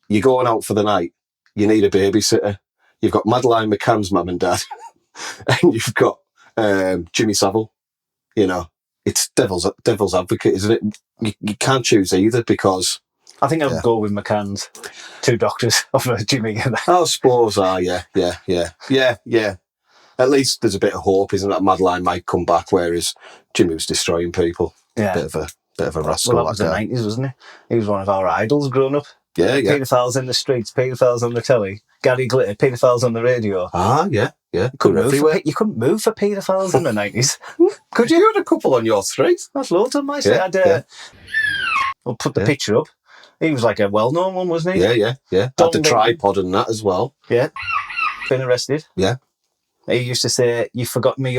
you're going out for the night, you need a babysitter. You've got Madeline McCann's mum and dad, and you've got Jimmy Savile. You know, it's devil's advocate, isn't it? You can't choose either because... I think I'll go with McCann's 2 doctors over Jimmy. I suppose, yeah. At least there's a bit of hope, isn't it? Madeline might come back, whereas Jimmy was destroying people. Yeah. Bit of a rascal. Well, that was the 90s, wasn't he? He was one of our idols growing up. Yeah. Paedophiles in the streets, paedophiles on the telly, Gary Glitter, paedophiles on the radio. Yeah. You couldn't move for paedophiles in the 90s. Could you? Had a couple on your street. That's loads on my street. I'll put the picture up. He was like a well-known one, wasn't he? Yeah. Had the tripod and that as well. Yeah. Been arrested. Yeah. He used to say, "You've forgotten me.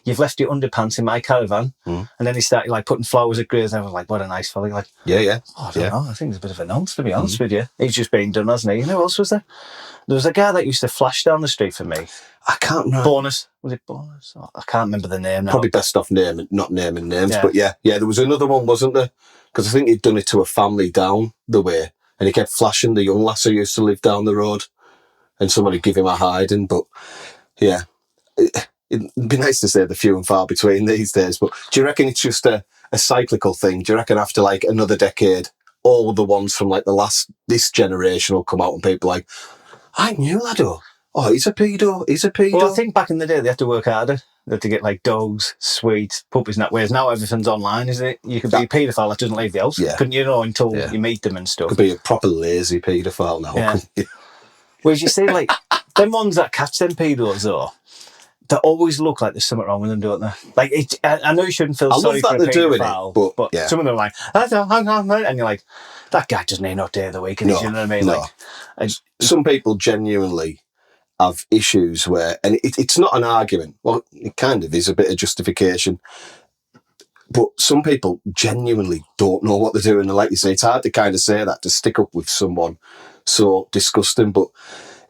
You've left your underpants in my caravan." And then he started like putting flowers at graves. And I was like, "What a nice fella!" Like, yeah. I don't know. I think he's a bit of a nonce, to be honest with you. He's just been done, hasn't he? You know who else was there? There was a guy that used to flash down the street for me. I can't remember. Bonus. Was it Bonus? Oh, I can't remember the name now. Probably best off not naming names. Yeah. But yeah, there was another one, wasn't there? Because I think he'd done it to a family down the way, and he kept flashing the young lass who used to live down the road, and somebody give him a hiding. But yeah, it'd be nice to say the few and far between these days. But do you reckon it's just a cyclical thing? Do you reckon after like another decade, all the ones from like this generation will come out and people like, I knew Laddo. Oh, he's a pedo. Well, I think back in the day they had to work harder. They had to get like dogs, sweets, puppies and that. Whereas now everything's online, isn't it? You could be a paedophile that doesn't leave the house, couldn't you? Know, until you meet them and stuff. Could be a proper lazy paedophile now. Yeah. Whereas you see, like them ones that catch them pedos though, they always look like there's something wrong with them, don't they? Like I know you shouldn't feel sorry for a paedophile, but some of them are like, and you're like, that guy doesn't need no day of the week, and you know what I mean? No. Like, some people genuinely have issues where, and it's not an argument. Well, it kind of is a bit of justification, but some people genuinely don't know what they're doing. And like you say, it's hard to kind of say that, to stick up with someone so disgusting. But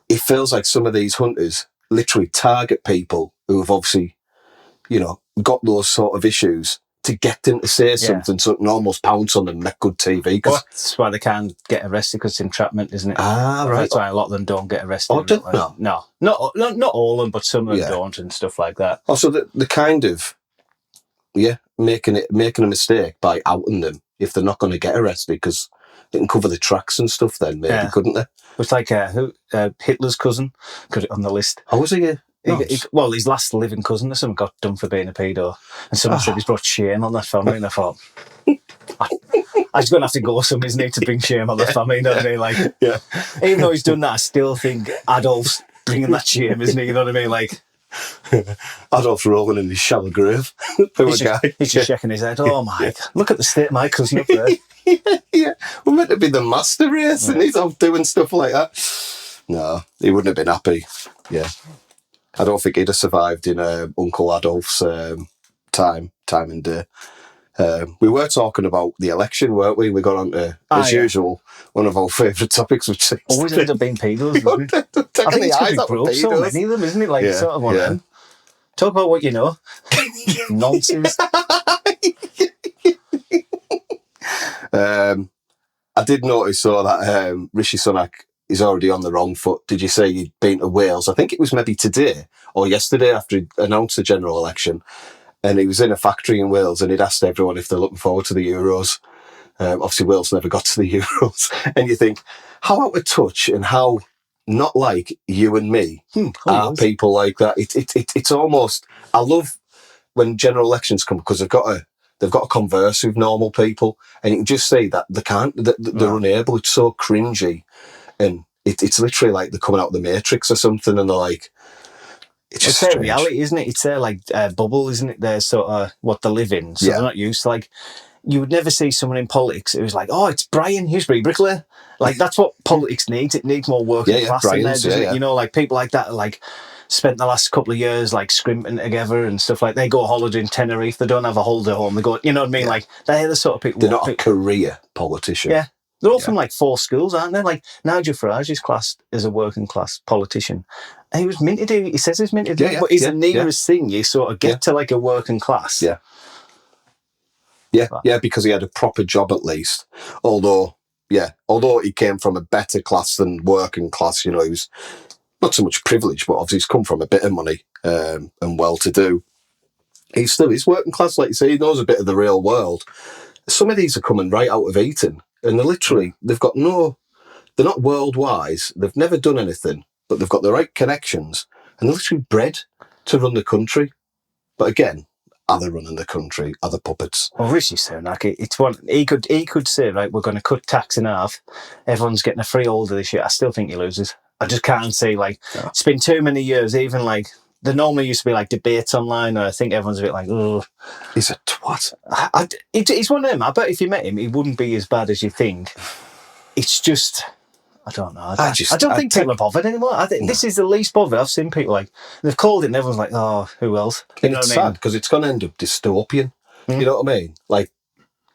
it feels like some of these hunters literally target people who have obviously, got those sort of issues to get them to say something, so and almost pounce on them and make good TV. That's why they can't get arrested, because it's entrapment, isn't it? Ah, right. That's why a lot of them don't get arrested. Oh, No, not all of them, but some of them don't and stuff like that. Also, the kind of making a mistake by outing them if they're not going to get arrested, because they can cover the tracks and stuff. Then maybe couldn't they? It's like Hitler's cousin got it on the list. Oh, was he? Well, his last living cousin or something got done for being a pedo, and someone said he's brought shame on that family, and I thought, I was going to have to go some, isn't he, to bring shame on the family, you know what I mean? Like, even though he's done that, I still think Adolf's bringing that shame, isn't he? You know what I mean? Like, Adolf's rolling in his shallow grave. He's just shaking his head. Oh my! Look at the state of my cousin up there. We're meant to be the master race, and he's off doing stuff like that. No, he wouldn't have been happy. Yeah. I don't think he'd have survived in Uncle Adolf's time and day. We were talking about the election, weren't we? We got on to, as usual, one of our favourite topics, which is... Always end up being pedos, doesn't it? I think it's because so many of them, isn't it? Like, sort of one of them. Talk about what you know. Nonsense. I did notice, that Rishi Sunak is already on the wrong foot. Did you say he'd been to Wales? I think it was maybe today or yesterday after he announced the general election, and he was in a factory in Wales and he'd asked everyone if they're looking forward to the Euros. Obviously Wales never got to the Euros. And you think, how out of touch and how not like you and me are people like that. It's almost, I love when general elections come, because they've got to converse with normal people, and you can just see that they're unable. It's so cringy. And it's literally like they're coming out of the Matrix or something, and they're like, it's their reality, isn't it? It's their bubble, isn't it? Their sort of what they live in. So they're not used to, like, you would never see someone in politics who was like, oh, it's Brian Hughesbury, bricklayer. Like, that's what politics needs. It needs more working class in there, doesn't it? You know, like people like that are like spent the last couple of years like scrimping together and stuff. Like, they go holiday in Tenerife, they don't have a holiday home, they go, you know what I mean? Like, they're the sort of people. They're not a career politician. Yeah. They're all from like 4 schools, aren't they? Like, Nigel Farage is classed as a working class politician. And he was minted, he says he's minted, but he's the nearest thing you sort of get to like a working class. Yeah, because he had a proper job at least. Although, yeah. Although he came from a better class than working class, he was not so much privileged, but obviously he's come from a bit of money and well-to-do. He's working class, like you say. He knows a bit of the real world. Some of these are coming right out of Eton, and they've got they're not world-wise. They've never done anything, but they've got the right connections, and they're literally bred to run the country. But again, are they running the country? Are they puppets? Well, Rishi Sunak, it's one. He could say, right, we're going to cut tax in half. Everyone's getting a freeholder this year. I still think he loses. I just can't see, It's been too many years. Even there normally used to be debates online, and I think everyone's a bit oh, he's a twat. He's one of them. I bet if you met him, he wouldn't be as bad as you think. It's just, I don't know. I don't think people are bothered anymore. I think this is the least bothered. I've seen people they've called it, and everyone's like, oh, who else? You know what I mean? It's sad because it's going to end up dystopian. You know what I mean?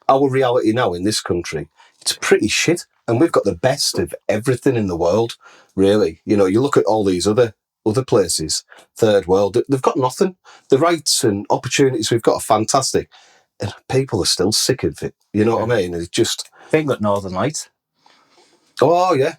Our reality now in this country, it's pretty shit, and we've got the best of everything in the world. Really, you look at all these other places, third world, they've got nothing. The rights and opportunities we've got are fantastic, and people are still sick of it. You know what I mean? It's just they've got Northern Lights. Oh yeah,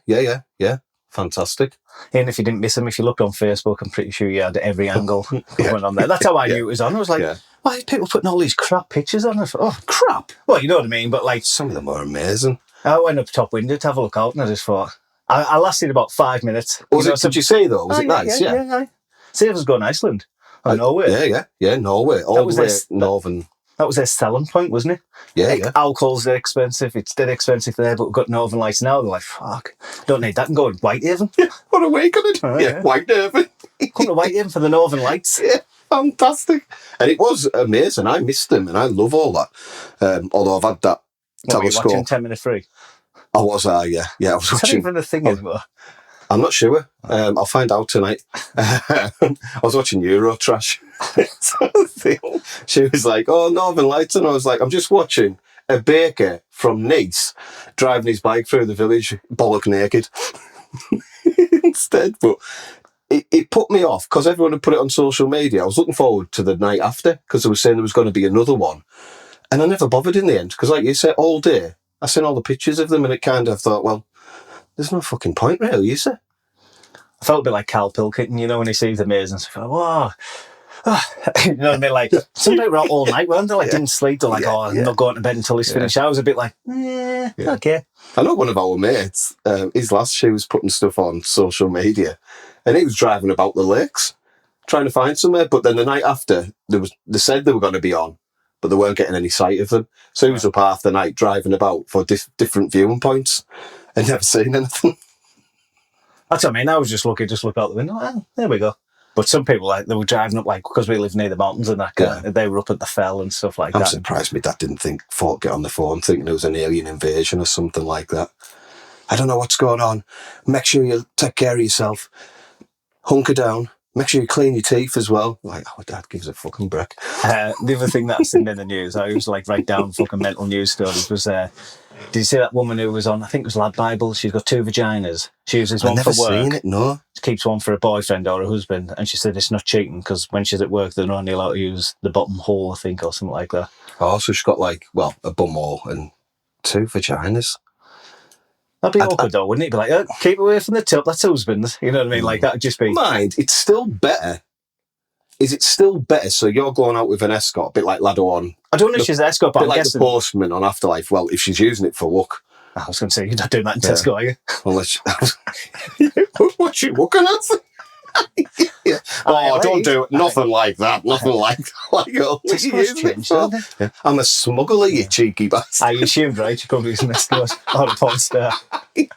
fantastic. And if you didn't miss them, if you looked on Facebook, I'm pretty sure you had every angle going on there. That's how I knew it was on. I was like, why are people putting all these crap pictures on? I thought, oh, crap. Well, you know what I mean, but some of them are amazing. I went up top window to have a look out, and I just thought, I lasted about 5 minutes. Did you say though? Was it nice? Yeah. See, I was going to Iceland. Norway. Yeah, Norway. All the way northern. That was their selling point, wasn't it? Yeah. Alcohol's dead expensive. It's dead expensive there, but we've got Northern Lights now. They're like, fuck, don't need that and go to Whitehaven. What a way going to Whitehaven. Come to Whitehaven for the Northern Lights. Yeah, fantastic. And it was amazing. I missed them, and I love all that. Although I've had that telescope. Were you watching 10 Minute Free? I was, yeah. I was watching. Is that even a thing anymore? I'm not sure. I'll find out tonight. I was watching Eurotrash. She was like, oh, Northern Lights. And I was like, I'm just watching a baker from Nice driving his bike through the village, bollock naked. Instead. But it put me off because everyone had put it on social media. I was looking forward to the night after because they were saying there was going to be another one. And I never bothered in the end because, like you said, all day, I seen all the pictures of them and it kind of thought, well, there's no fucking point really, is there? I felt a bit like Carl Pilkington, when he sees the maze and stuff. Wow. You know what I mean? Some people were out all night, weren't they? Didn't sleep. They're like, I'm not going to bed until he's finished. I was a bit like, okay. I know one of our mates, his last she was putting stuff on social media and he was driving about the lakes trying to find somewhere. But then the night after, they said they were going to be on, but they weren't getting any sight of them. So he was up half the night driving about for different viewing points and never seen anything. That's what I mean. I was just look out the window. Oh, there we go. But some people, they were driving up, because we live near the mountains and that, they were up at the fell and stuff like that. I'm surprised my dad didn't get on the phone thinking it was an alien invasion or something like that. I don't know what's going on. Make sure you take care of yourself. Hunker down. Make sure you clean your teeth as well. Dad gives a fucking break. The other thing that I've seen in the news, I used to write down fucking mental news stories, was... did you see that woman who was on, I think it was Lad Bible, she's got 2 vaginas. She uses one for work. I've never seen it, no. She keeps one for a boyfriend or a husband, and she said it's not cheating because when she's at work, they're only allowed to use the bottom hole, I think, or something like that. Oh, so she's got a bum hole and 2 vaginas. That'd be awkward though, wouldn't it? Be like, keep away from the top, that's husband. You know what I mean? That'd just be... Mind, it's still better. Is it still better? So you're going out with an escort, a bit like Lado on... I don't know if she's an escort, but I'm guessing... like the postman on Afterlife. Well, if she's using it for luck. I was going to say, you're not doing that in Tesco, are you? Unless... What's she looking at? Don't do it. Nothing like that. Nothing like that. Tesco's changed, haven't they? I'm a smuggler, you cheeky bastard. I assumed, right? You probably use an escort or a porn star.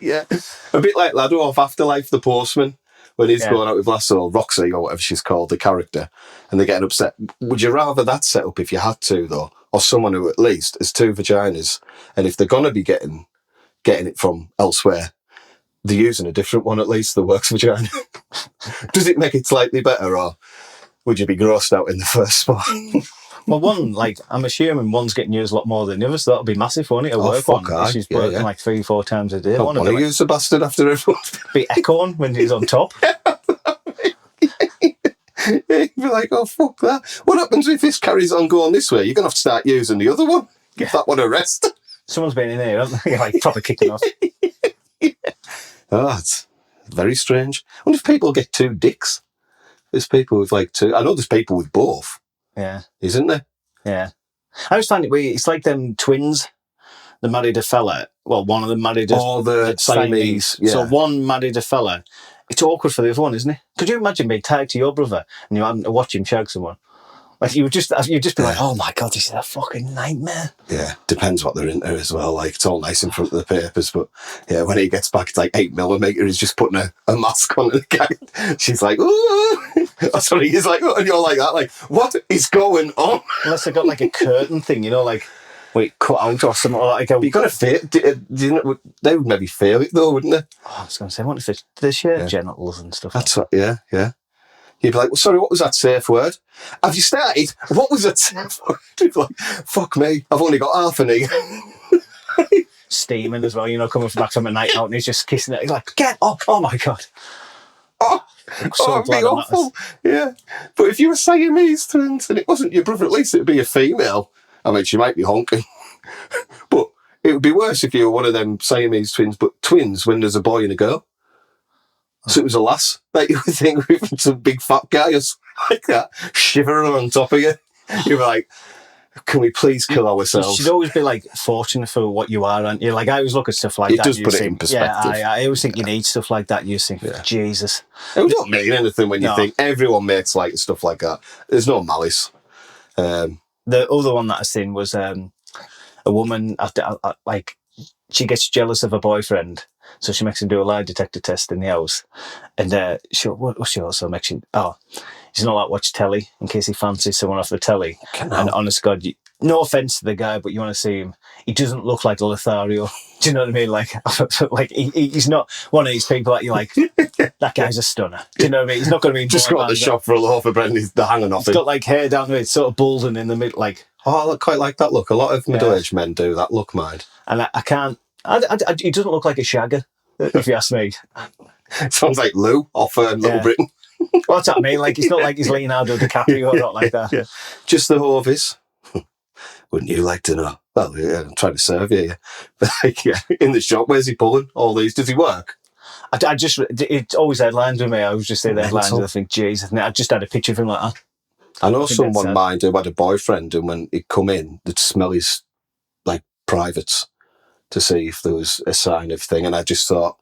Yeah. A bit like Lado off Afterlife, the postman. When he's going out with Lasso, Roxy, or whatever she's called, the character, and they're getting upset. Would you rather that set up if you had to, though? Or someone who at least has 2 vaginas, and if they're going to be getting it from elsewhere, they're using a different one at least, the works vagina. Does it make it slightly better, or would you be grossed out in the first spot? Well, one, I'm assuming one's getting used a lot more than the other, so that'll be massive, won't it? She's working 3 or 4 times a day. I want to use the bastard after everyone. Be echoing when he's on top. You'd be like, oh, fuck that. What happens if this carries on going this way? You're going to have to start using the other one. Give that one a rest. Someone's been in here, haven't they? Like, proper kicking off. Oh, it's very strange. I wonder if people get two dicks. There's people with like two. I know there's people with both. Yeah. Isn't there? Yeah. I always find it weird. It's like them twins. They married a fella. Well, one of them married the Siamese. Yeah. So one married a fella. It's awkward for the other one, isn't it? Could you imagine being tied to your brother and you having to watch him shag someone? Like you'd just be like, oh my God, this is a fucking nightmare. Yeah, depends what they're into as well. Like, it's all nice in front of the papers, but yeah, when he gets back, it's like 8mm. He's just putting a mask on the guy. She's like, ooh. Oh, sorry, he's like, and you're like that, like, what is going on? Unless they got like a curtain thing, you know, like, wait, cut out or something like that. You've got to feel they would maybe feel it though, wouldn't they? Oh, I was going to say, I wonder if they share genitals and stuff. That's like that. Yeah. You'd be like, well, sorry, what was that safe word? Have you started? What was that safe word? You'd be like, fuck me, I've only got half an egg. Steaming as well, you know, coming back from a night out and he's just kissing it. He's like, get up! Oh my God. It'd be awful. Yeah. But if you were Siamese twins and it wasn't your brother, at least it'd be a female. I mean, she might be honking. But it would be worse if you were one of them Siamese twins, but twins when there's a boy and a girl. So it was a lass that you would think with some big fat guy or something like that, shivering on top of you. You're like, can we please kill ourselves? You should always be like fortunate for what you are, aren't you? Like, I always look at stuff like that. It does put it in perspective. Yeah, I always think you need stuff like that. You think, Jesus. It don't mean anything when you think everyone makes like stuff like that. There's no malice. The other one that I seen was a woman, like, she gets jealous of her boyfriend. So she makes him do a lie detector test in the house. And she also makes him, he's not allowed to watch telly in case he fancies someone off the telly. And honest God, no offence to the guy, but you want to see him. He doesn't look like Lothario. Do you know what I mean? Like he's not one of these people that you're like, that guy's a stunner. Do you know what I mean? He's not going to be just got the shop for a loaf of bread and he's hanging off. He's got like hair down to it, sort of balding in the middle. Like, I look quite like that look. A lot of middle-aged men do that look, mind. And I can't. He doesn't look like a shagger, if you ask me. Sounds like Lou off Little Britain. Well, that's what I mean. Like, he's not like he's Leonardo DiCaprio or not like that. Yeah. Just the Horvis. Wouldn't you like to know? Well, yeah, I'm trying to serve you. But like, in the shop, where's he pulling all these? Does he work? It always headlines with me. I was just say the headlines and I think, geez, I just had a picture of him like that. I know someone mind who had a boyfriend and when he'd come in, they'd smell his like privates to see if there was a sign of thing. And I just thought,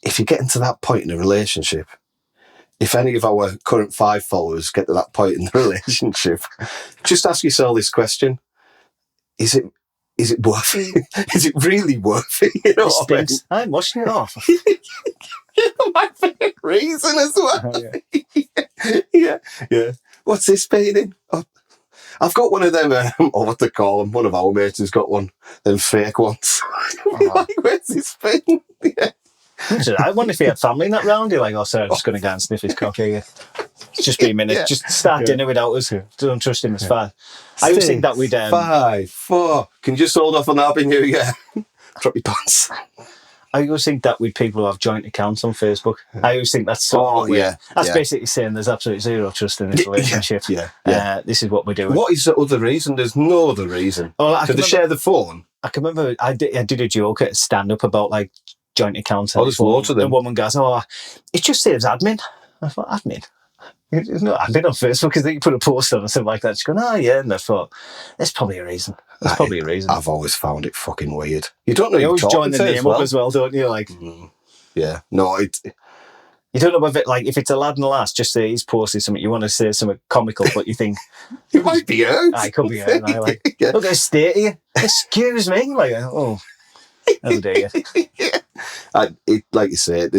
if you get into that point in a relationship, if any of our current 5 followers get to that point in the relationship, just ask yourself this question. Is it worth it? Is it really worth it? You know what I mean? I'm washing it off. My favourite reason as well. Oh, yeah. What's this painting? Oh, I've got one of them, or what they call them, one of our mates has got one, them fake ones. Like, where's this thing? Yeah. I wonder if he had family in that round. You're like, oh, sir, I'm just going to go and sniff his cock here. Just be a minute. Just start dinner without us. Don't trust him as far. I always think that we'd... 5, 4. Can you just hold off on that being you? Yeah. Drop your pants. I always think that with people who have joint accounts on Facebook. I always think that's that's basically saying there's absolutely zero trust in this relationship. This is what we're doing. What is the other reason? There's no other reason. Do they share the phone? I can remember I did a joke at stand-up about like joint accounts. There's loads of them. The woman goes, it just saves admin. I thought, admin? There's no admin on Facebook because you put a post on or something like that. She's going, and I thought, there's probably a reason. I've always found it fucking weird. You don't know. You always join the name up as well, don't you? Like, yeah, no, you don't know if it's a lad and a lass. Just say he's posted something. You want to say something comical, but you think it might be her. It could be her. Look at a state here. Excuse me. Like, oh dear. Like you say,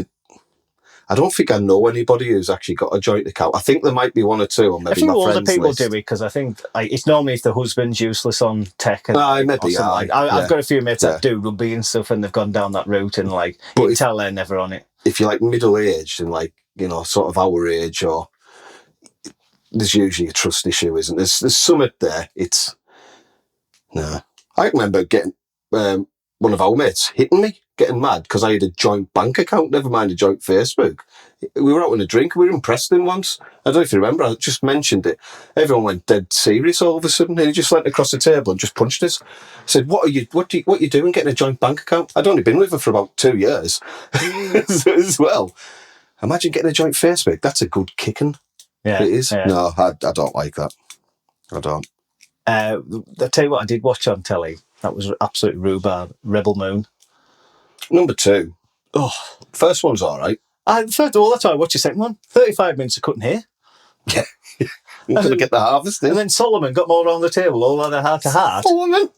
I don't think I know anybody who's actually got a joint account. I think there might be 1 or 2 on maybe a few my older friends people list. do it because I think it's normally if the husband's useless on tech. I've got a few mates that do rugby and stuff, and they've gone down that route, and you can tell they're never on it. If you're like middle aged and sort of our age, or there's usually a trust issue, isn't there? There's something there. I remember getting one of our mates hitting me getting mad because I had a joint bank account, never mind a joint Facebook. We were out on a drink. We were in Preston once. I don't know if you remember. I just mentioned it. Everyone went dead serious all of a sudden, and he just went across the table and just punched us. I said, "What are you doing? Getting a joint bank account?" I'd only been with her for about 2 years as well. Imagine getting a joint Facebook. That's a good kicking. Yeah, it is. Yeah. No, I don't like that. I don't. I'll tell you what I did watch on telly. That was absolute rhubarb. Rebel Moon. Number 2. Oh, first one's all right. First of all, that's why I watched the second one. 35 minutes of cutting hair. Yeah. You're going to get the harvest in. And then Solomon got them all around the table, all on their heart to heart. Solomon.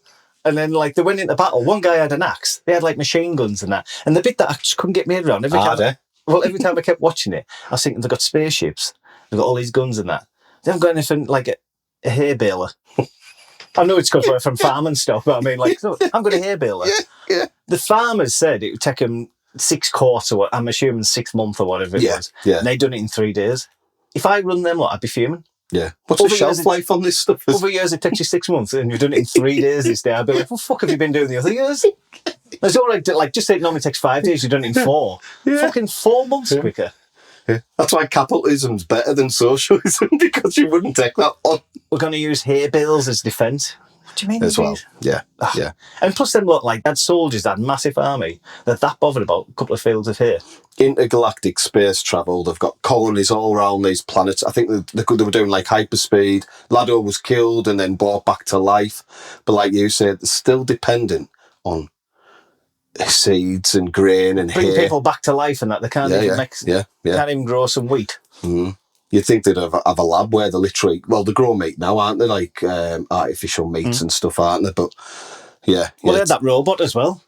And then, like, they went into battle. One guy had an axe. They had, like, machine guns and that. And the bit that I just couldn't get my head around. Every time I kept watching it, I was thinking they've got spaceships. They've got all these guns and that. They haven't got anything like a hay baler. I know it's because we're from farm and stuff, but I mean, like, no, I've got a hay baler. Yeah. The farmers said it would take them 6 quarters, or I'm assuming 6 months or whatever it was. Yeah. And they'd done it in 3 days. If I run them, I'd be fuming. Yeah. What's the shelf life on this stuff? Over years, it takes you 6 months, and you've done it in 3 days this day. I'd be like, what the fuck have you been doing the other years? It's all right, like, just say it normally takes 5 days, you've done it in 4. Yeah. Fucking 4 months quicker. Yeah. That's why capitalism's better than socialism, because you wouldn't take that on. We're going to use hay bales as defence. What do you mean? As well. Yeah. Yeah. And plus, them look like that soldiers, that massive army, they're that bothered about a couple of fields of hay. Intergalactic space travel. They've got colonies all around these planets. I think they were doing like hyperspeed. Lado was killed and then brought back to life. But like you said, they're still dependent on seeds and grain and Bring hay. people back to life and that. They can't even mix. Yeah. Can't even grow some wheat. Mm. You'd think they'd have a lab where they literally, they grow meat now, aren't they? Like artificial meats and stuff, aren't they? But yeah. Well, they had that robot as well.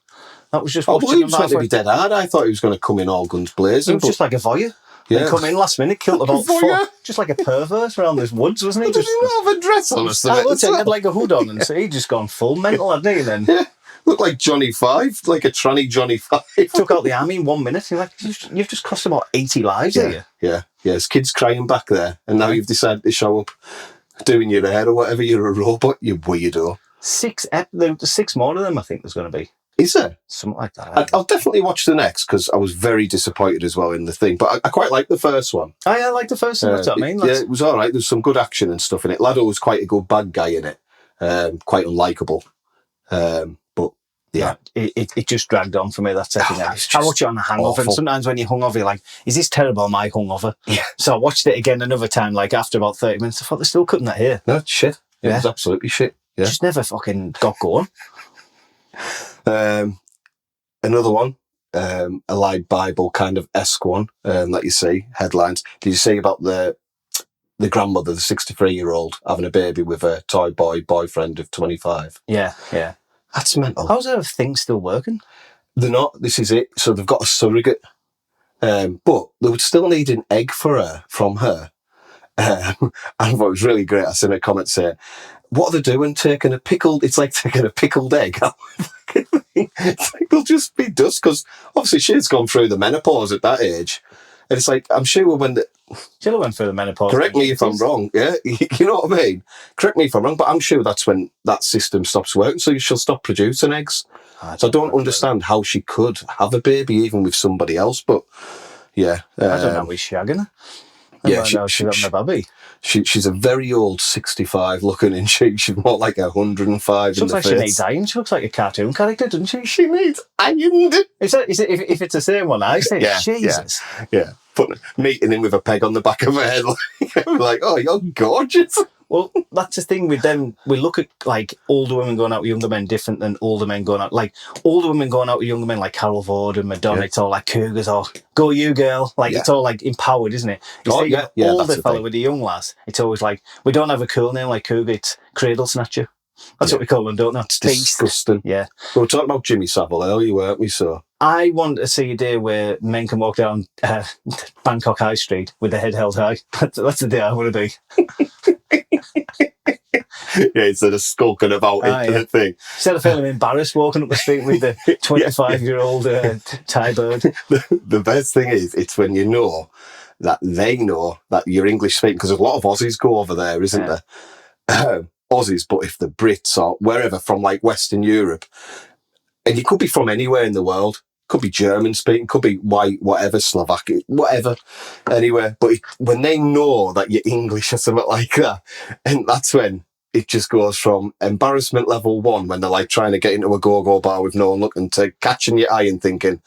That was just watching he was meant to be dead hard. I thought he was going to come in all guns blazing. It was just like a voyeur. Yeah. They come in last minute, killed about 4. Just like a pervert around these woods, wasn't he? Just have a dress on. He had like a hood on, and so he'd just gone full mental, hadn't he? Then looked like Johnny Five, like a tranny Johnny Five. Took out the army in 1 minute. You're like, you've just cost about 80 lives, here. Yeah. There's kids crying back there, and now you've decided to show up doing your hair or whatever. You're a robot, you weirdo. there's 6 more of them, I think there's going to be. Is there? Something like that. I'll definitely watch the next, because I was very disappointed as well in the thing. But I quite like the first one. I like the first one, that's what I mean. Yeah, it was all right. There's some good action and stuff in it. Lado was quite a good bad guy in it. Quite unlikable. But yeah. It just dragged on for me, that second half. I watch it on a hangover, awful. and sometimes when you're hungover, you're like, is this terrible, am I hungover? Yeah. So I watched it again another time, like after about 30 minutes, I thought they're still cutting that here. No, shit. It was absolutely shit. Yeah. Just never fucking got going. Another one, a lied Bible kind of esque one that you see, headlines. Did you see about the grandmother, the 63-year-old, having a baby with a toy boyfriend of 25? Yeah. That's mental. How's her thing still working? They're not. This is it. So they've got a surrogate, but they would still need an egg from her. And what was really great, I seen a comment saying, what are they doing? It's like taking a pickled egg. It's like they'll just be dust, because obviously she's gone through the menopause at that age. And it's like, I'm sure when She'll went through the menopause. Correct me if I'm wrong, yeah? You know what I mean? Correct me if I'm wrong, but I'm sure that's when that system stops working, so she'll stop producing eggs. So I don't understand how she could have a baby even with somebody else, but yeah. I don't know, he's shagging her. Yeah, she's a baby. She's a very old 65 looking, and she's more like 105 She in looks the like face. she needs iron. She looks like a cartoon character, doesn't she? She needs iron. If it's the same one I say, Jesus. Yeah. Meeting him with a peg on the back of her head, like, oh, you're gorgeous. Well, that's the thing with them. We look at like older women going out with younger men different than older men going out. Like older women going out with younger men, like Carol Ford and Madonna. It's all like cougars, or go you girl. Like it's all like empowered, isn't it? Older fella with a young lass. It's always like, we don't have a cool name like cougar. It's cradle snatcher. That's what we call them, don't we? It's disgusting. Yeah. We were talking about Jimmy Savile earlier, weren't we? So I want to see a day where men can walk down Bangkok High Street with their head held high. That's the day I want to be. Yeah, instead of skulking about into the thing. Instead of feeling embarrassed walking up the street with the 25-year-old Thai bird. The best thing is, it's when you know that they know that you're English speaking, because a lot of Aussies go over there, isn't there? Aussies, but if the Brits or wherever from like Western Europe, and you could be from anywhere in the world, could be German speaking, could be white, whatever, Slovak, whatever. Anyway, but when they know that you're English or something like that, and that's when it just goes from embarrassment level 1, when they're like trying to get into a go-go bar with no one looking, to catching your eye and thinking,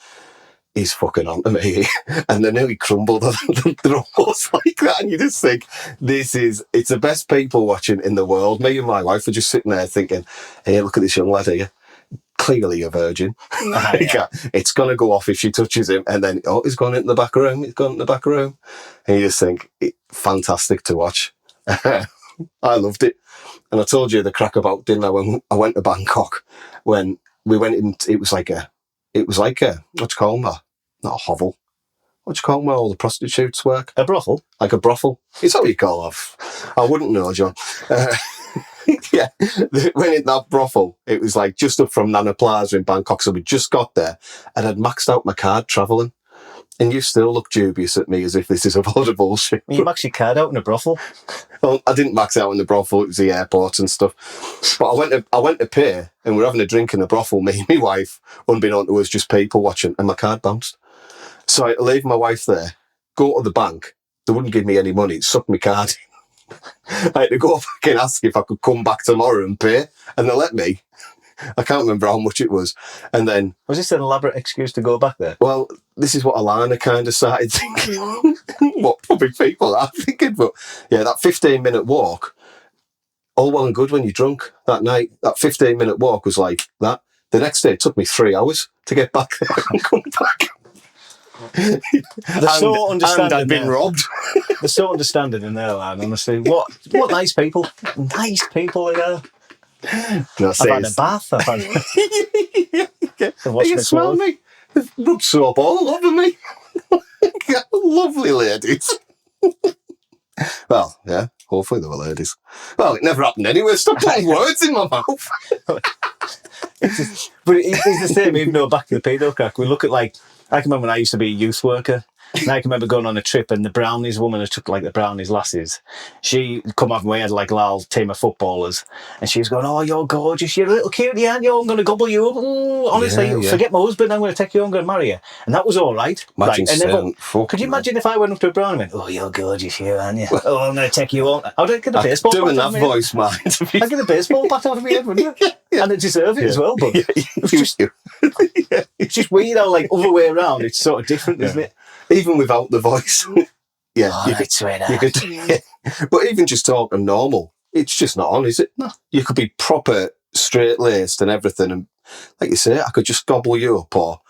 he's fucking on to me. And they're nearly crumbled. They're almost like that. And you just think, it's the best people watching in the world. Me and my wife were just sitting there thinking, hey, look at this young lad here. Clearly a virgin. It's going to go off if she touches him. And then, he's gone into the back room. He's gone into the back room. And you just think, fantastic to watch. I loved it. And I told you the crack about, didn't I, when I went to Bangkok, when we went in, it was like a, what do you call them? Not a hovel. What do you call them where all the prostitutes work? A brothel? Like a brothel. Is that what you call it? I wouldn't know, John. Yeah, when in that brothel, it was like just up from Nana Plaza in Bangkok, so we just got there and I'd maxed out my card travelling. And you still look dubious at me as if this is a load of bullshit. You max your card out in a brothel? Well, I didn't max out in the brothel, it was the airport and stuff. But I went to pay and we're having a drink in the brothel, me and my wife, unbeknown to us, just people watching, and my card bounced. So I had to leave my wife there, go to the bank. They wouldn't give me any money, it sucked my card in. I had to go back and ask if I could come back tomorrow and pay, and they let me. I can't remember how much it was. And then... Was this an elaborate excuse to go back there? Well, this is what Alana kind of started thinking. What probably people are thinking. But yeah, that 15-minute walk, all well and good when you're drunk that night. That 15-minute walk was like that. The next day, it took me 3 hours to get back there and come back. They're so understanding. And I'd been robbed. They're so understanding in there, man, honestly. What nice people. Nice people they are. No, I've had a bath. I've had... You smell me? They've rubbed soap all over me. Lovely ladies. Well, yeah, hopefully they were ladies. Well, it never happened anyway. Stop putting words in my mouth. But it's the same, even though back to the pedo crack, we look at like, I can remember when I used to be a youth worker, and I can remember going on a trip and the Brownies woman who took like the Brownies lasses, she come up and we had like a little team of footballers and she was going, oh, you're gorgeous, you're a little cutie, aren't you? I'm going to gobble you up. Honestly, forget my husband, I'm going to take you, I'm going to marry you. And that was all right. Imagine could you imagine if I went up to a Brownie and went, oh, you're gorgeous, you, aren't you? Oh, I'm going to take you on. I'd get a baseball bat. Doing that voice, man. I'd get a baseball bat out of my head, wouldn't you? And I deserve it as well, but it's just weird how, like, other way around, it's sort of different, isn't it? Even without the voice. Yeah. Oh, you could, but even just talking normal, it's just not on, is it? No. You could be proper straight-laced and everything, and like you say, I could just gobble you up, or,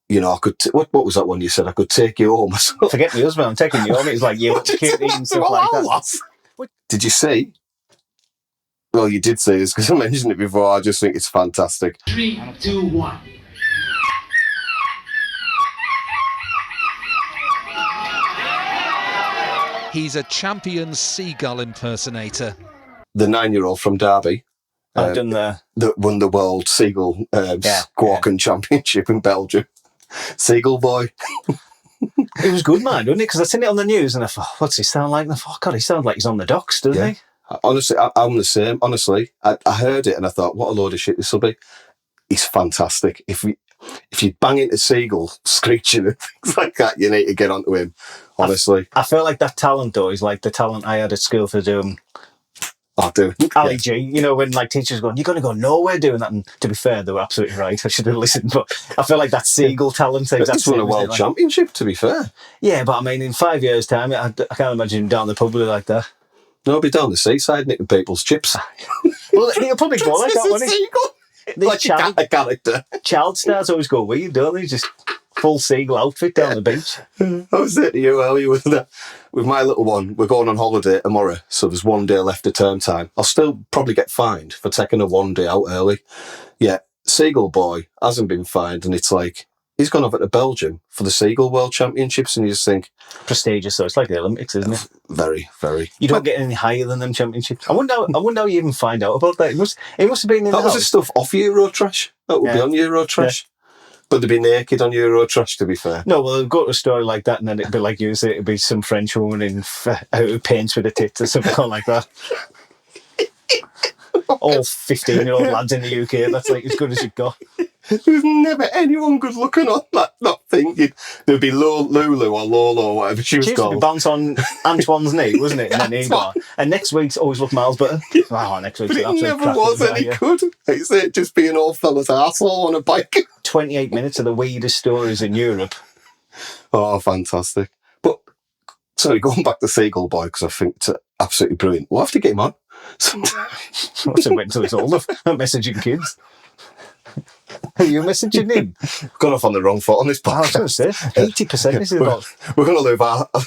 you know, I could... what was that one you said? I could take you home or something. Forget me husband, I'm taking you home. It's like you cutie and stuff like that. Did you see? Well, you did say this because I mentioned it before. I just think it's fantastic. 3, 2, 1. He's a champion seagull impersonator. The 9-year-old from Derby. I've done that won the World Seagull Squawking Championship in Belgium. Seagull boy. It was good, man, wasn't it? Because I seen it on the news and I thought, what's he sound like? And I thought, God, he sounds like he's on the docks, doesn't he? Honestly, I'm the same. Honestly, I heard it and I thought, what a load of shit this will be. He's fantastic. If you bang into Seagull screeching and things like that, you need to get onto him. Honestly, I feel like that talent though is like the talent I had at school for doing. I do. Ali G, you know, when like teachers going, you're going to go nowhere doing that. And to be fair, they were absolutely right. I should have listened. But I feel like that Seagull talent. He's won a world championship, to be fair. Yeah, but I mean, in 5 years' time, I can't imagine him down the pub like that. No, he'll be down the seaside nicking people's chips. Well, he'll probably go like that, won't he? Like a character. Child stars always go weird, don't they? Just full Seagull outfit down the beach. I was saying to you earlier with my little one, we're going on holiday tomorrow, so there's 1 day left of term time. I'll still probably get fined for taking a 1 day out early. Yeah, Seagull boy hasn't been fined, and it's like, he's gone over to Belgium for the Seagull World Championships, and you just think... Prestigious, so it's like the Olympics, isn't it? Very, very. You don't get any higher than them championships. I wonder how you even find out about that. It must have been in that was the stuff off Eurotrash. That would be on Eurotrash. Yeah. But they'd be naked on Eurotrash, to be fair. No, well, they'd go to a story like that, and then it'd be like you say, it'd be some French woman out of paints with a tits or something like that. All 15-year-old lads in the UK, that's like as good as you've got. There was never anyone good looking on that thing. There'd be Lulu or Lola or whatever she was She used to called. be bounce on Antoine's knee, wasn't it? And then he got. And next week's always looked miles better. Oh, next week's But an it absolute never was any good. It's it just being an old fella's arsehole on a bike. 28 minutes of the weirdest stories in Europe. Oh, fantastic. But, sorry, going back to Seagull Boy, because I think it's absolutely brilliant. We'll have to get him on. What's it wait until he's older? I'm messaging kids. Are you messaging him? Gone off on the wrong foot on this I was going podcast. to say, 80% is about... We're going to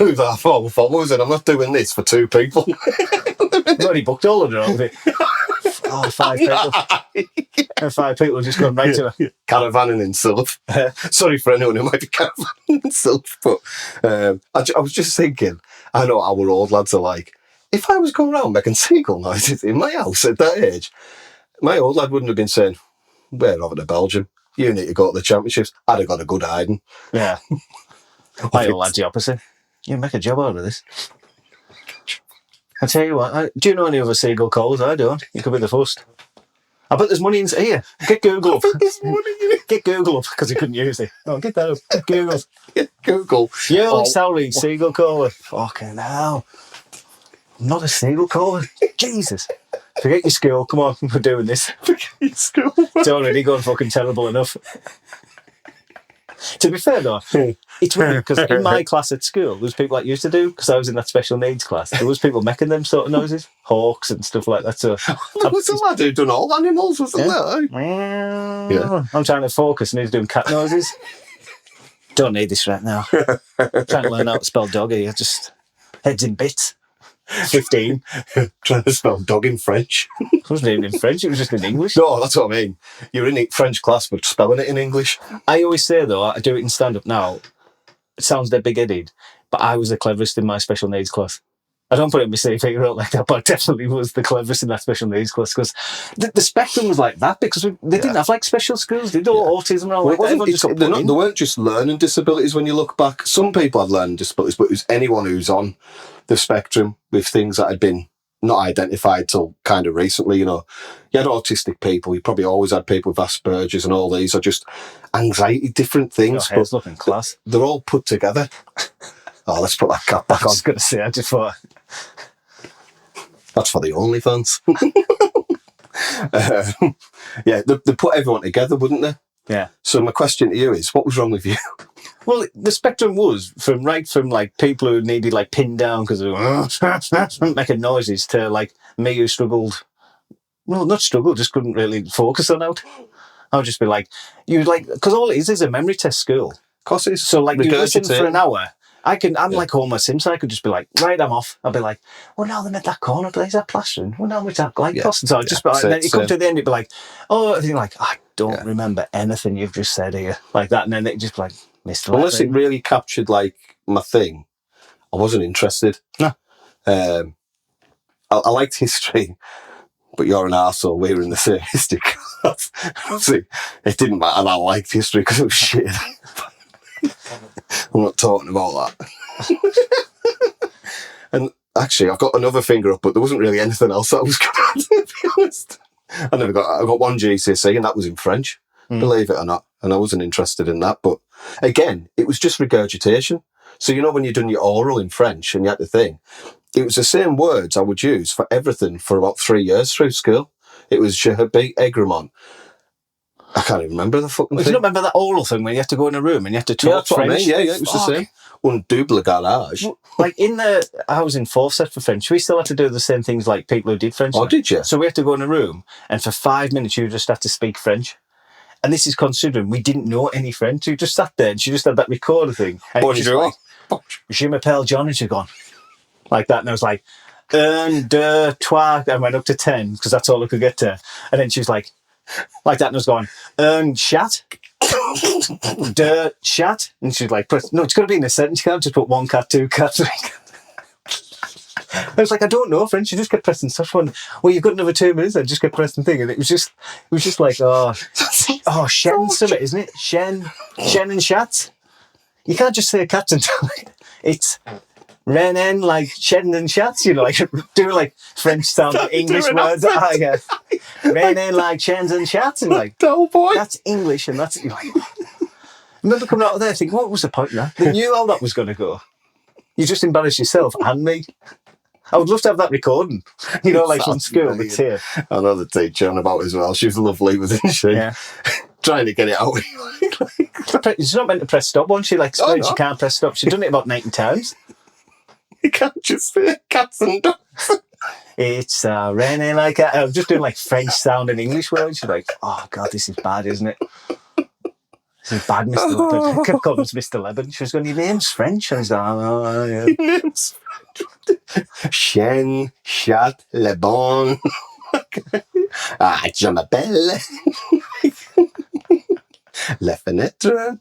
lose our followers, and I'm not doing this for 2 people. I've already booked all of it. Oh, 5 people. And 5 people just gone right to it. Caravanning in Sylph. Sorry for anyone who might be caravanning in Sylph, but I was just thinking, I know our old lads are like, if I was going around making seagull noises in my house at that age, my old lad wouldn't have been saying, we're over to Belgium. You need to go to the championships. I'd have got a good hiding. Yeah. My old lad's the opposite. You make a job out of this. I tell you what, do you know any other seagull calls? I don't. You could be the first. I bet there's money in here. Get Google up. Get Google up because he couldn't use it. Oh, get that up. Get Google. Get Google. Yearly salary seagull caller. Fucking hell. I'm not a seagull caller. Jesus. Forget your school. Come on, we're doing this. Forget your school. It's already gone fucking terrible enough. To be fair though, it's weird because in my class at school, there was people like used to do, because I was in that special needs class, there was people making them sort of noises, hawks and stuff like that. So there was a lad who'd done all animals, wasn't there? Yeah. I'm trying to focus and he's doing cat noises. Don't need this right now. I'm trying to learn how to spell doggy. I just heads in bits. 15. Trying to spell dog in French. It wasn't even in French, it was just in English. No, that's what I mean. You're in French class, but spelling it in English. I always say, though, I do it in stand-up now, it sounds dead big-headed, but I was the cleverest in my special needs class. I don't put it in my CV or like that, but I definitely was the cleverest in that special needs class, because the spectrum was like that, because they didn't have, like, special schools. They did all autism and all that. They weren't just learning disabilities when you look back. Some people had learning disabilities, but it was anyone who's on the spectrum with things that had been not identified till kind of recently. You know, you had autistic people, you probably always had people with Asperger's, and all these are just anxiety, different things. Your hair's looking class. They're all put together. Oh, let's put that cap back on. I was going to say, I just thought... That's for the OnlyFans. Yeah, they put everyone together, wouldn't they? Yeah. So my question to you is, what was wrong with you? Well, the spectrum was from like people who needed like pinned down because they were making noises to like me who struggled. Well, not struggled, just couldn't really focus on out. I would just be like, because all it is a memory test school. Of course it is. So like you listen for an hour. I'm like Homer Simpson. I could just be like, right, I'm off. I'll be like, well, now they made that corner place, that plastering. Well, now it's that glide post. And so I'd just be like, and then you come to the end, you'd be like, oh, I think like, I don't remember anything you've just said here. Like that. And then it'd just be like, Mr. Unless it really captured like my thing, I wasn't interested. No. I liked history, but you're an arsehole. We were in the same history class. See, it didn't matter. I liked history because it was shit. I'm not talking about that. And actually, I've got another finger up, but there wasn't really anything else that I was good at, to be honest. I got one GCSE, and that was in French, believe it or not. And I wasn't interested in that. But again, it was just regurgitation. So, you know, when you've done your oral in French and you had to think, it was the same words I would use for everything for about 3 years through school. It was Je habite aigrement. I can't even remember the fucking thing. Do you not remember that oral thing when you have to go in a room and you have to talk French? I mean. Yeah, it was the same. Un double garage. Like I was in Forshaw for French. We still had to do the same things like people who did French. Oh, did you? So we had to go in a room and for 5 minutes you just had to speak French. And this is considering we didn't know any French. We just sat there and she just had that recorder thing. And What did you do? Like, Je m'appelle John, and she'd gone like that. And I was like, un, deux, trois. I went up to 10 because that's all I could get to. And then she was like that, and I was going, chat. De chat. And she's like, no, it's got to be in a sentence. You can't just put 1 cat, 2 cats, 3 cats. I was like, I don't know French. You just kept pressing such one. Well, you've got another 2 minutes. I just kept pressing thing, and it was just like, Shen summit, isn't it? Shen and chat. You can't just say cats and it's Renin like Shendon Shats, like do like French sounding English words. Yeah. Renin like Shendon Shats, and like boy. That's English, and that's like. I remember coming out of there thinking, what was the point of that? They knew how that was going to go. You just embarrassed yourself and me. I would love to have that recording, like from school with tape. I know the teacher on about as well. She was lovely, wasn't she? Yeah. Trying to get it out. She's not meant to press stop, wasn't she? Like, she can't press stop. She's done it about 90 times. You can't just say cats and dogs. It's raining like that. I was just doing like French sounding English words. She's like, oh, God, this is bad, isn't it? This is bad, Mr. Lebbon. I kept calling him Mr. Lebbon. She was going, your name's French. And I was like, oh, yeah. Your name's French. Chien, chat, Lebbon. Je m'appelle. La fenêtre.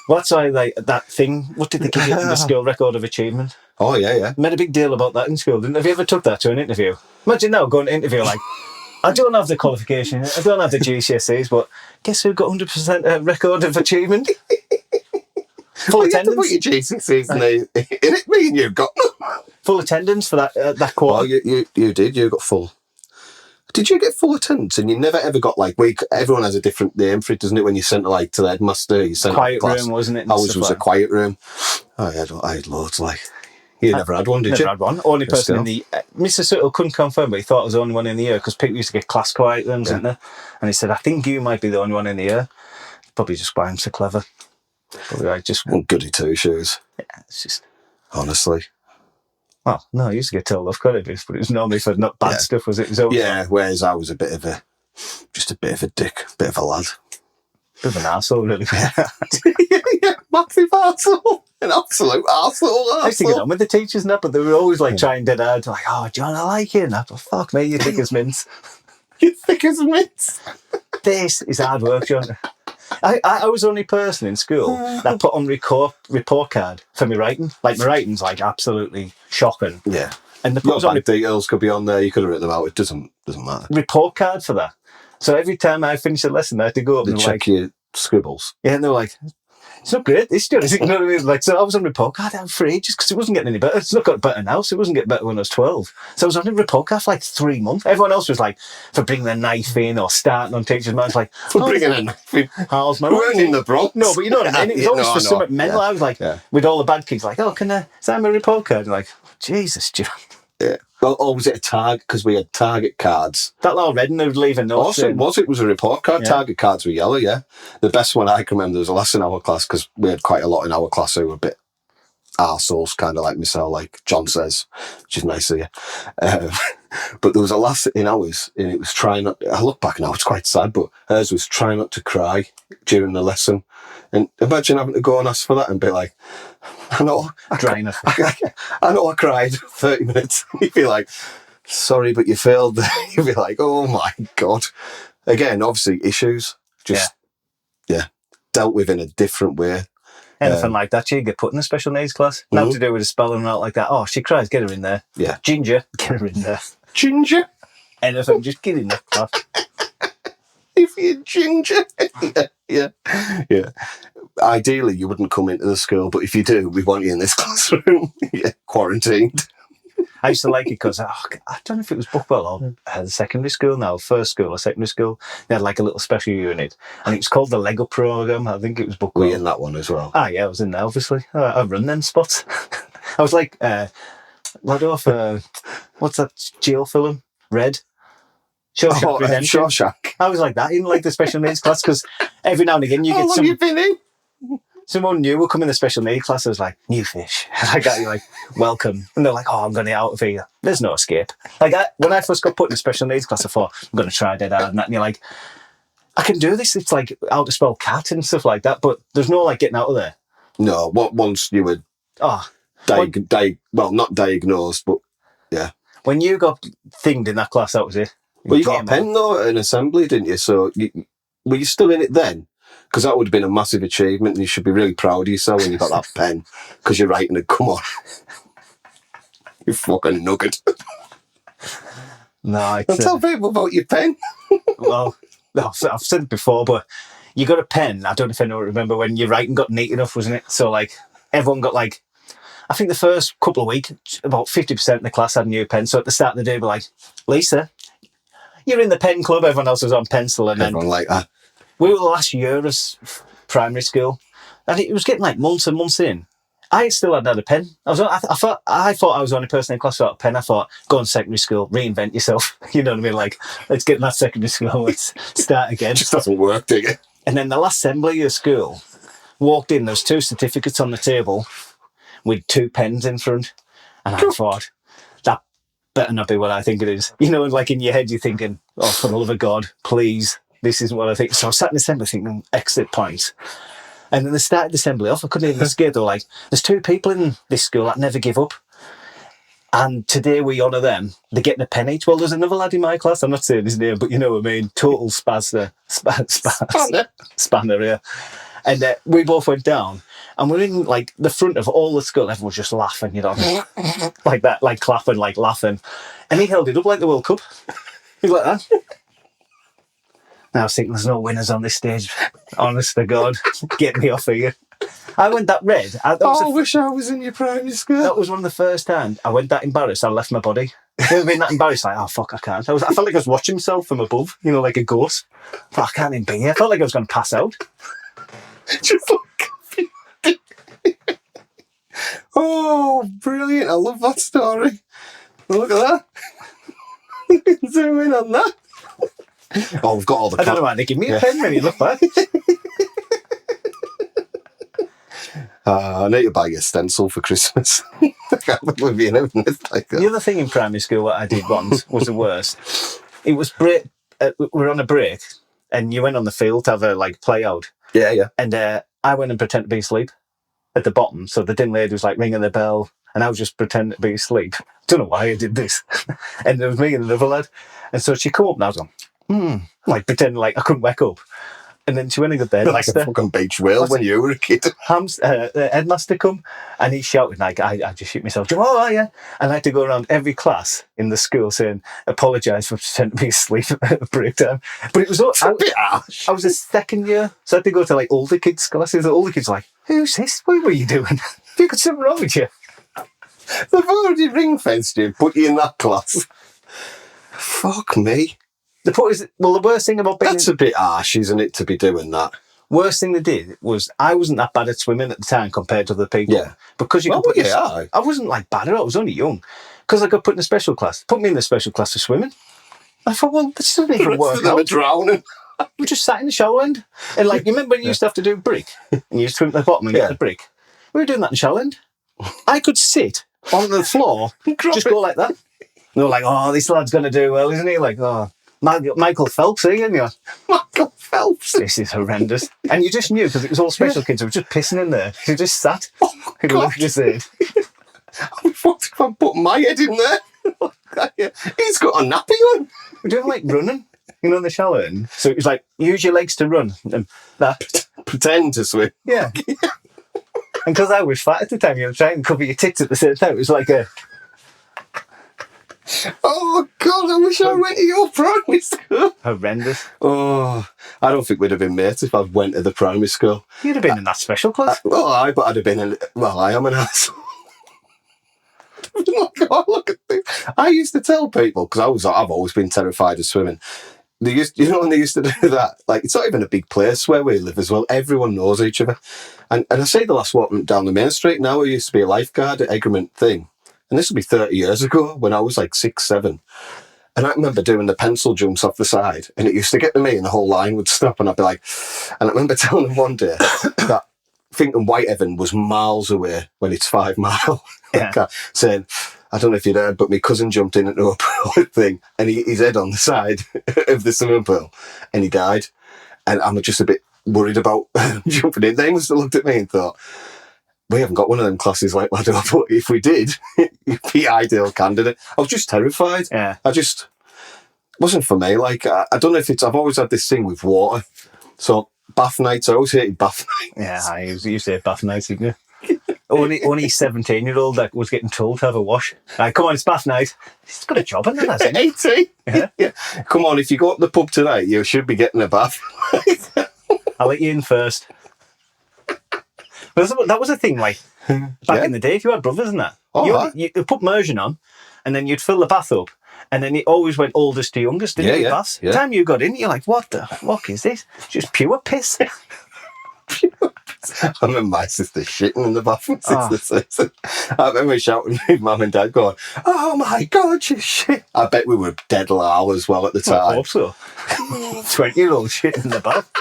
What's like that thing? What did they give you in the school record of achievement? Oh, yeah. Made a big deal about that in school, didn't they? Have you ever took that to an interview? Imagine now going to interview like, I don't have the qualification, I don't have the GCSEs, but guess who got 100% record of achievement? Full attendance. You have to put your GCSEs in it, me and you got full attendance for that quarter. Oh, you did. You got full. Did you get full attendance? And you never ever got like everyone has a different name for it, doesn't it? When you sent like to the headmaster, you sent quiet room, wasn't it? Ours was a quiet room. Oh, I had loads. Like you never had one, did you? Never had one. Only person in the Mr. Suttle couldn't confirm, but he thought I was the only one in the year because people used to get class quiet rooms, didn't they? And he said, "I think you might be the only one in the year." Probably just why I'm so clever. Probably like just goody two shoes. Yeah, it's just honestly. Well, no, I used to get told off credit, but it was normally for not bad stuff, was it? Whereas I was just a bit of a dick, bit of a lad. Bit of an arsehole, really. Yeah, massive arsehole. An absolute arsehole. I used to get on with the teachers and that, but they were always like trying dead hard, like, oh, John, I like you. And that, but fuck me, you're thick as mince. You're thick as mince. This is hard work, John. I was the only person in school that put on report card for my writing. Like, my writing's like absolutely shocking. Yeah. And the bank details could be on there. You could have written them out. It doesn't matter. Report card for that. So every time I finished a lesson, I had to go up and check your scribbles. Yeah, and they were like, it's not great, this John. You know what I mean? Like, so I was on report card for ages because it wasn't getting any better. It's not got better now, so it wasn't getting better when I was 12. So I was on a report card for like 3 months. Everyone else was like, for bringing a knife in or starting on teachers' minds, like, for bringing a knife in. How's my weren't in the Bronx. No, but you know what I mean? It was always for something mental. I was like, with all the bad kids, like, oh, can I sign my report card? And like, Jesus, John. Yeah. Well, or was it a target? Because we had target cards. That little red and they would leave a note. Also, it was a report card. Yeah. Target cards were yellow, yeah. The best one I can remember was the last in our class, because we had quite a lot in our class who were a bit arseholes, kind of like myself, like John says, which is nice of you. But there was a lass in ours, and it was trying not... I look back now, it's quite sad, but hers was trying not to cry during the lesson. And imagine having to go and ask for that and be like, I know I cried 30 minutes. You'd be like, sorry, but you failed. You'd be like, oh my God. Again, obviously issues, just, dealt with in a different way. Anything like that, she'd get put in a special needs class. Nothing to do with a spelling and all like that. Oh, she cries, get her in there. Yeah. Ginger, get her in there. Ginger? Anything, just get in that class. If you're ginger. Yeah. Ideally, you wouldn't come into the school, but if you do, we want you in this classroom. Quarantined. I used to like it because I don't know if it was Buckwell or secondary school now, first school or secondary school. They had like a little special unit, and it was called the Lego program. I think it was Buckwell. Were you in that one as well? Ah, yeah, I was in there, obviously. I run them spots. I was like, lad off, what's that jail film? Red? Shawshank Redemption. Shawshank. I was like that in like the special needs class because every now and again you get How long you been in? Someone new will come in the special need class. I was like, new fish. Like that, you're like, welcome. And they're like, oh, I'm going to get out of here. There's no escape. Like when I first got put in the special needs class, I thought, I'm going to try dead hard and that. And you're like, I can do this. It's like how to spell cat and stuff like that. But there's no like getting out of there. No, once you were not diagnosed, but yeah. When you got thinged in that class, that was it. Well, you got a pen though at an assembly, didn't you? So were you still in it then? Because that would have been a massive achievement, and you should be really proud of yourself when you got that pen, because you're writing it. Come on, you fucking nugget. No, tell people about your pen. Well, I've said it before, but you got a pen. I don't know if anyone remember when your writing got neat enough, wasn't it? So like everyone got like, I think the first couple of weeks, about 50% of the class had new pens. So at the start of the day, we're like, Lisa, you're in the pen club. Everyone else was on pencil. And Everyone like that. We were the last year of primary school. And it was getting like months and months in. I still hadn't had a pen. I thought I was the only person in class without a pen. I thought, go on secondary school, reinvent yourself. You know what I mean? Like, let's get in that secondary school, let's start again. It just doesn't work, do you? And then the last assembly of school, walked in, there's 2 certificates on the table with 2 pens in front. And I thought, that better not be what I think it is. You know, like in your head, you're thinking, oh, for the love of God, please, this isn't what I think. So I sat in assembly thinking, exit points. And then they started the assembly off. I couldn't even skate. They were like, there's 2 people in this school that never give up. And today we honour them. They're getting a pen each. Well, there's another lad in my class. I'm not saying his name, but you know what I mean. Total spazzer. Spanner, yeah. And we both went down. And we're in, like, the front of all the school. Everyone was just laughing, you know. Like that, like clapping, like laughing. And he held it up like the World Cup. He was like that. Now I was thinking, there's no winners on this stage. Honest to God, get me off here. I went that red. I wish I was in your primary school. That was one of the first times I went that embarrassed. I left my body. I've never been that embarrassed. Like, oh fuck, I can't. I felt like I was watching myself from above. You know, like a ghost. I thought, I can't even be here. I felt like I was going to pass out. Just like. Oh, brilliant! I love that story. Look at that. Zoom in on that. Oh, we've got all the. I don't know why they give me a pen when you look back. I need to buy you a stencil for Christmas. I can't believe you know like that. The other thing in primary school what I did once was the worst. It was break. We were on a break, and you went on the field to have a like play out. Yeah, yeah. And I went and pretended to be asleep at the bottom. So the dim lady was like ringing the bell, and I was just pretending to be asleep. Don't know why I did this. And there was me and another lad, and so she come up, and I was going, like pretending like I couldn't wake up. And then she went and got there. Like a fucking beach whale when you were a kid. The headmaster come and he shouted like, I just shit myself. Oh, yeah. And I had to go around every class in the school saying, apologise for pretending to be asleep at break time. But it was a bit harsh. I was a second year, so I had to go to like older kids' classes. The older kids were like, who's this? What were you doing? Have you got something wrong with you? They've already ring-fenced you, put you in that class. Fuck me. The worst thing about being... That's a bit harsh, isn't it, to be doing that? Worst thing they did was I wasn't that bad at swimming at the time compared to other people. Yeah. Because you could I wasn't like bad at it. I was only young. Because I got put in a special class. Put me in the special class for swimming. I thought, well, this doesn't even work out. Drowning. We just sat in the shower end. And like, you remember when you used to have to do brick? And you swim to the bottom and get the brick? We were doing that in shower end. I could sit on the floor, just go like that. And they were like, oh, this lad's going to do well, isn't he? Like, oh... Michael Phelps, and you? Michael Phelps. This is horrendous. And you just knew because it was all special kids who were just pissing in there. You just sat. Oh, God. Just said, what if I put my head in there? He's got a nappy on. We're doing like running, you know, in the shower. And so it was like, use your legs to run. And that. Pretend to swim. Yeah. And because I was fat at the time, you were trying to cover your tits at the same time. It was like a... Oh, God, I wish I went to your primary school. Horrendous. Oh, I don't think we'd have been mates if I went to the primary school. You'd have been in that special class. But I'd have been I am an asshole. Like, oh, look at this. I used to tell people, because I've always been terrified of swimming. When they used to do that, like, it's not even a big place where we live as well. Everyone knows each other. And I say the last walk down the main street now, I used to be a lifeguard at Egremont thing. And this will be 30 years ago when I was like 6, 7. And I remember doing the pencil jumps off the side. And it used to get to me and the whole line would stop. And I'd be like... And I remember telling them one day that thinking Whitehaven was miles away when it's 5 mile. Yeah. Saying, I don't know if you'd heard, but my cousin jumped in into a pool thing. And his head on the side of the swimming pool. And he died. And I'm just a bit worried about jumping in. They must have looked at me and thought... We haven't got one of them classes like that, but if we did, you'd be ideal candidate. I was just terrified. Yeah. It wasn't for me. Like, I don't know if I've always had this thing with water. So, bath nights, I always hated bath nights. Yeah, I used to say bath nights, didn't you? only 17-year-old that was getting told to have a wash. Right, come on, it's bath night. He's got a job in that, hasn't he? 18? Yeah. Come on, if you go to the pub tonight, you should be getting a bath. I'll let you in first. That was a thing, like, back in the day, if you had brothers and that, you put immersion on, and then you'd fill the bath up, and then it always went oldest to youngest, didn't it, baths? The time you got in, you're like, what the fuck is this? Just pure piss. I remember my sister shitting in the bathroom. I remember shouting at mum and dad going, "Oh my God, you shit." I bet we were dead loud as well at the time. I hope so. 20-year-old shit in the bath.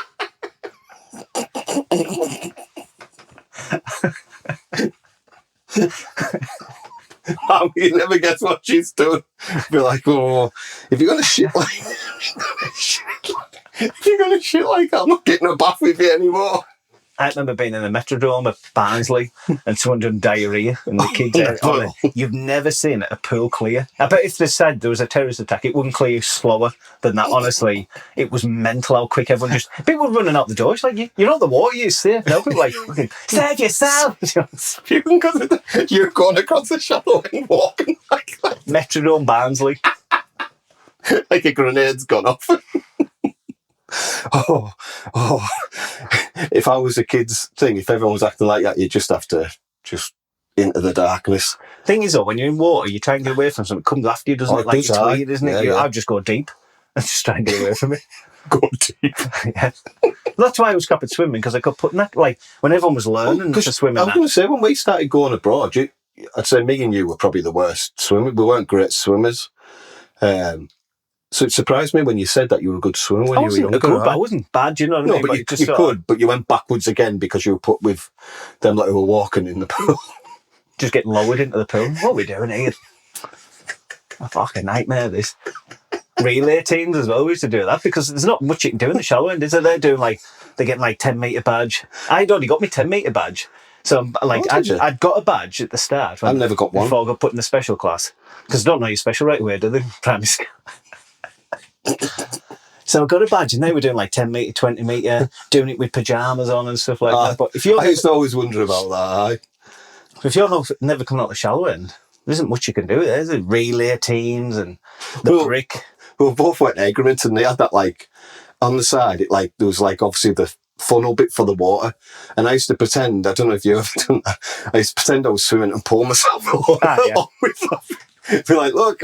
You never guess what she's done. Be like, oh, if you're gonna shit like I'm not getting a bath with you anymore. I remember being in the Metrodome at Barnsley and someone doing diarrhea and the kids you've never seen a pool clear. I bet if they said there was a terrorist attack, it wouldn't clear slower than that. Honestly, it was mental how quick everyone people were running out the door. It's like, you're not the water, you're safe. No, people like, save yourself. Spewing because you're going across the shallow and walking like that. Metrodome Barnsley. Like a grenade's gone off. Oh, if I was a kid's thing, if everyone was acting like that, you'd just have to into the darkness. Thing is, though, when you're in water, you try and get away from something. It comes after you, doesn't it? Like it's weird, isn't it? I'd just go deep and just try and get away from it. Go deep. Yeah. That's why I was crap at swimming, because I could put that, like, when everyone was learning to swim. I was going to say, when we started going abroad, I'd say me and you were probably the worst swimmers. We weren't great swimmers. So it surprised me when you said that you were a good swimmer when you were younger. But I wasn't bad, you know what I mean? No, but you could, but you went backwards again because you were put with them who were walking in the pool. Just getting lowered into the pool. What are we doing here? A fucking nightmare, this. Relay teams as well, we used to do that, because there's not much you can do in the shallow end, is there? They're getting like 10-metre badge. I'd already got my 10-metre badge. So I'd got a badge at the start. I've never got one. Before I got put in the special class. Because I don't know your special right away, do they? Primary school. So I got a badge, and they were doing like 10-metre, 20-metre, doing it with pyjamas on and stuff like that. But I used to always wonder about that. If you're never coming out the shallow end, there isn't much you can do. There's the relay teams and the brick. We both went to Egremont, and they had that like on the side. There was like obviously the funnel bit for the water, and I used to pretend. I don't know if you ever done that. I used to pretend I was swimming and pull myself along with them. Be like, look,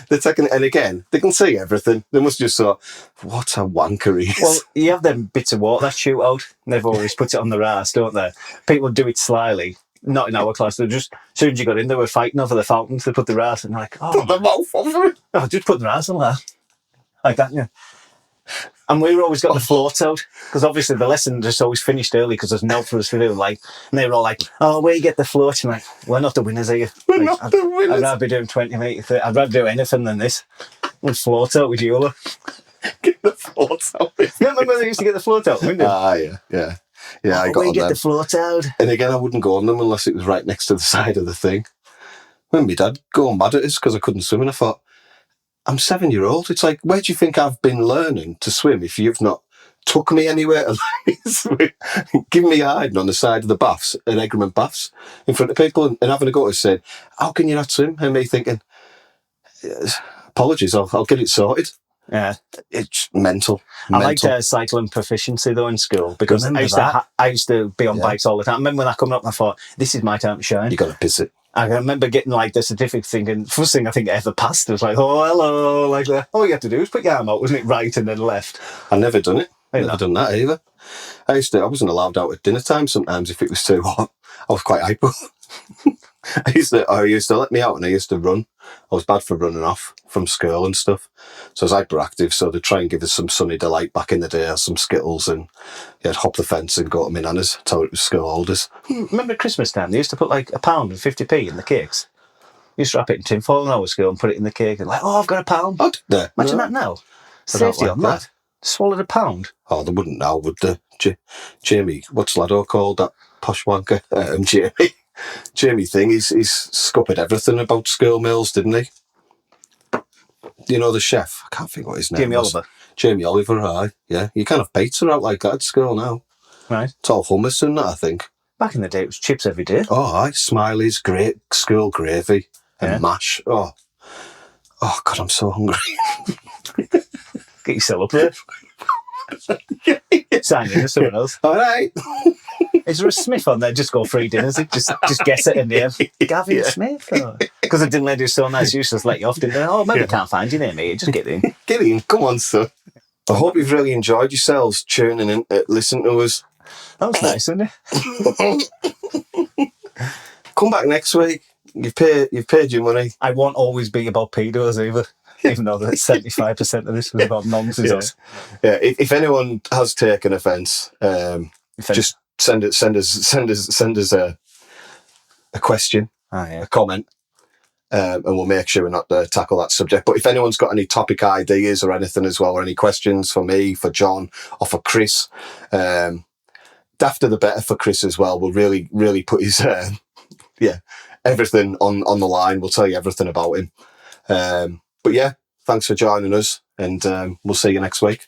they're taking it. And again, they can see everything. They must just thought, what a wanker he is. Well, you have them bits of water, that shoot out. They've always put it on their ass, don't they? People do it slyly. Not in our class. They just, as soon as you got in, they were fighting over the fountains. They put their ass and they're like, put their mouth over it. Oh, just put their ass on that. Like that, yeah. And we were always got the floats out, because obviously the lesson just always finished early because there's no for us to do. Like, and they were all like, "Oh, where you get the floats?" And like, we're not the winners here. We're not the winners. I'd rather be doing 20-metre, 30. I'd rather do anything than this. We'd float out with you. Get the floats out. You remember they used to get the float out, wouldn't you? Yeah. I got where on you get them. the float out. And again, I wouldn't go on them unless it was right next to the side of the thing. When my dad go mad at us because I couldn't swim, and I thought, I'm 7-year-old. It's like, where do you think I've been learning to swim if you've not took me anywhere to let me swim? Give me a hiding on the side of the baths, at Egremont baths, in front of people, and having a go at saying, how can you not swim? And me thinking, apologies, I'll get it sorted. Yeah. It's mental. I liked cycling proficiency though in school, because I used to be on bikes all the time. I remember when that coming up, and I thought, this is my time to shine. You got to piss it. I remember getting like the certificate thinking, first thing I think I ever passed was like, oh, hello, like that. All you have to do is put your arm out, wasn't it? Right and then left. I never done it. Never done that either. I wasn't allowed out at dinner time sometimes if it was too hot. I was quite hyper. I used to let me out, and I used to run. I was bad for running off from school and stuff. So I was hyperactive, so they'd try and give us some Sunny Delight back in the day, or some Skittles, and I'd hop the fence and go to my nana's, tell it was school holders. Remember at Christmas time, they used to put like £1 and 50p in the cakes. You used to wrap it in tin foil in our school and put it in the cake, and like, oh, I've got £1. Oh, did they? Imagine that now. Safety on that. Swallowed £1. Oh, they wouldn't now, would they? Jamie, what's Laddo called, that posh wanker? Jamie thing, he's scuppered everything about school meals, didn't he? You know the chef? I can't think what his name Jamie was. Oliver. Jamie Oliver, aye. Yeah, you can't have pizza out like that at school now. Right. It's all hummus and that, I think. Back in the day, it was chips every day. Oh, aye. Smileys, great school gravy and mash. Oh, God, I'm so hungry. Get yourself up there. Sign in as someone else. All right. Is there a Smith on there? Just go free dinners. Just guess at a name. Gavin Smith? Because I didn't let you so nice. You just let you off, didn't they? Oh, maybe I can't find your name, mate. Just get in. Get in. Come on, son. I hope you've really enjoyed yourselves tuning in to listen to us. That was nice, wasn't it? Come back next week. You've paid your money. I won't always be about pedos either, even though that 75% of this was about nonsense. Yeah. If anyone has taken offence, just send us a question, a comment, and we'll make sure we're not to tackle that subject. But if anyone's got any topic ideas or anything as well, or any questions for me, for John, or for Chris, dafter the better for Chris as well. We'll really put his everything on the line. We'll tell you everything about him. But yeah, thanks for joining us, and we'll see you next week.